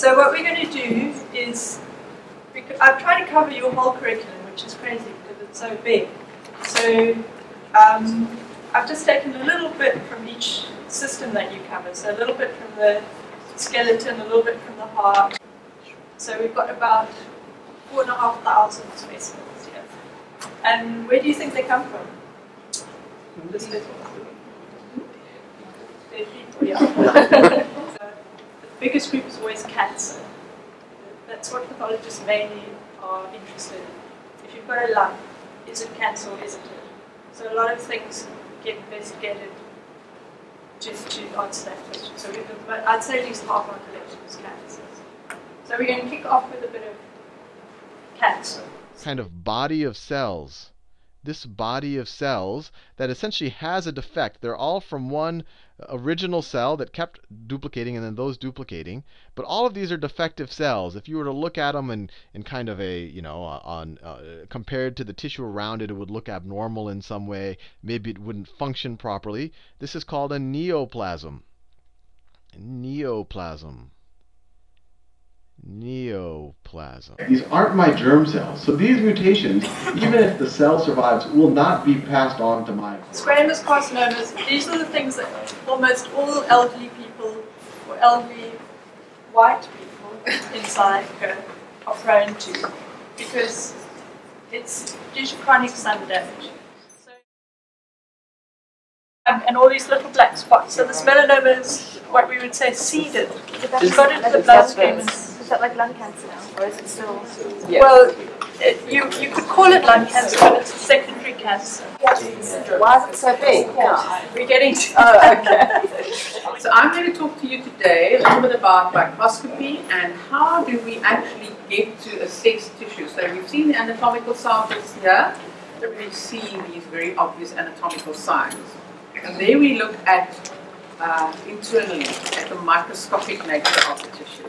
So what we're going to do is, I've tried to cover your whole curriculum, which is crazy because it's so big. So I've just taken a little bit from each system that you cover. So a little bit from the skeleton, a little bit from the heart. So we've got about 4,500 specimens here. And where do you think they come from? This bit. Yeah. The biggest group is always cancer. That's what pathologists mainly are interested in. If you've got a lump, is it cancer or isn't it? So a lot of things get investigated just to answer that question. So I'd say at least half our collection is cancers. So we're going to kick off with a bit of cancer. Kind of body of cells. This body of cells that essentially has a defect. They're all from one original cell that kept duplicating and then those duplicating. But all of these are defective cells. If you were to look at them in kind of a, compared to the tissue around it, it would look abnormal in some way. Maybe it wouldn't function properly. This is called a neoplasm. Neoplasm. Neoplasm. These aren't my germ cells, so these mutations, even if the cell survives, will not be passed on to my... Squamous carcinomas, these are the things that almost all elderly people, or elderly white people inside are prone to, because it's due to chronic sun damage. So, and all these little black spots. So this melanoma is what we would say seeded. It's got into the bloodstream. Is that like lung cancer now, or is it still? Yeah. Well, you could call it lung cancer, but it's a secondary cancer. Why is it so big? Yeah. We're getting to okay. So I'm going to talk to you today a little bit about microscopy and how do we actually get to assess tissue. So we've seen the anatomical samples here. We see these very obvious anatomical signs. And there we look at internally at the microscopic nature of the tissue.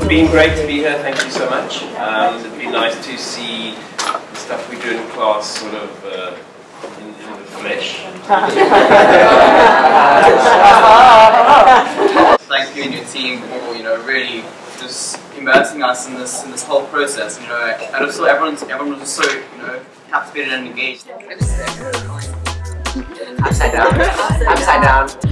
It's been great to be here, thank you so much. It's been nice to see the stuff we do in class sort of in the flesh. Thank you and your team for really just immersing us in this whole process. And also everyone was so captivated and engaged. Upside down. Upside down.